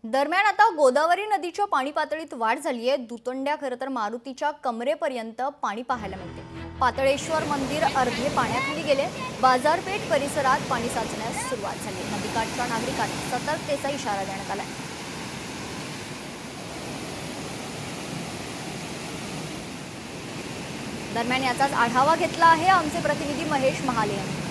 दरम्यान आता गोदावरी नदीच्या पाणी पातळीत वाढ झाली आहे। दुतंड्या खरं तर मारुतीच्या कमरेपर्यंत पाणी पाहायला मिळते। पातळेश्वर मंदिर अर्धे पाण्याखाली गेले। बाजारपेठ परिसरात पाणी साचण्यास सुरुवात झाली। नदीकाठच्या नागरिकांना सतर्कतेचा इशारा देण्यात आलाय। दरम्यान याचाच आढावा घेतला आहे आमचे प्रतिनिधी महेश महाले यांनी।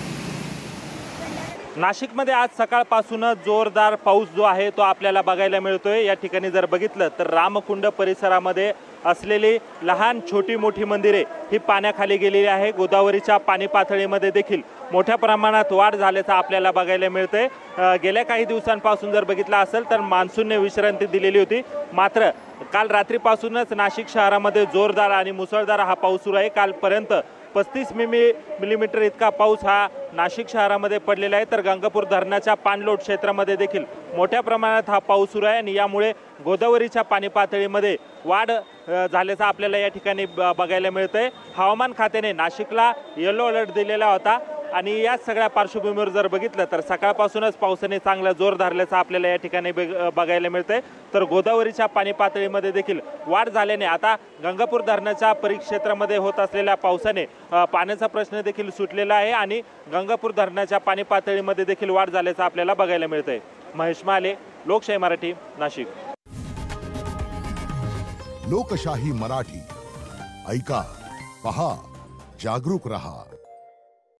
नाशिकमध्ये आज सकाळपासूनच जोरदार पाऊस जो आहे तो आपल्याला बघायला मिळतोय। या ठिकाणी जर बघितलं तर रामकुंड परिसरामध्ये असलेली लहान छोटी मोठी मंदिरे ही पाण्याखाली गेलेली आहे। गोदावरीच्या पाणी पातळीमध्ये देखील मोठ्या प्रमाणात वाढ झाल्याचं आपल्याला बघायला मिळतंय। गेल्या काही दिवसांपासून जर बघितलं असेल तर मान्सूनने विश्रांती दिलेली होती, मात्र काल रात्रीपासूनच नाशिक शहरामध्ये जोरदार आणि मुसळधार हा पाऊस सुरू आहे। कालपर्यंत 35 मिलीमीटर इतका पाऊस हा नाशिक शहरामध्ये पडलेला आहे। तर गंगापूर धरणाच्या पाणलोट क्षेत्रामध्ये देखील मोठ्या प्रमाणात हा पाऊस सुरू आहे आणि यामुळे गोदावरीच्या पाणी पातळीमध्ये वाढ झाल्याचं आपल्याला या ठिकाणी बघायला मिळतंय। हवामान खात्याने नाशिकला येलो अलर्ट दिलेला होता आणि या सगळ्या पार्श्वभूमीवर जर बघितलं तर सकाळपासूनच पावसाने चांगला जोर धरल्याचं आपल्याला या ठिकाणी बघायला मिळतंय। तर गोदावरीच्या पाणी पातळीमध्ये देखील वाढ झाल्याने आता गंगापूर धरणाच्या परिक्षेत्रामध्ये होत असलेल्या पावसाने पाण्याचा प्रश्न देखील सुटलेला आहे आणि गंगापूर धरणाच्या पाणी पातळीमध्ये देखील वाढ झाल्याचं आपल्याला बघायला मिळतंय। महेश माले, लोकशाही मराठी, नाशिक। लोकशाही मराठी ऐका, पहा, जागरूक रहा।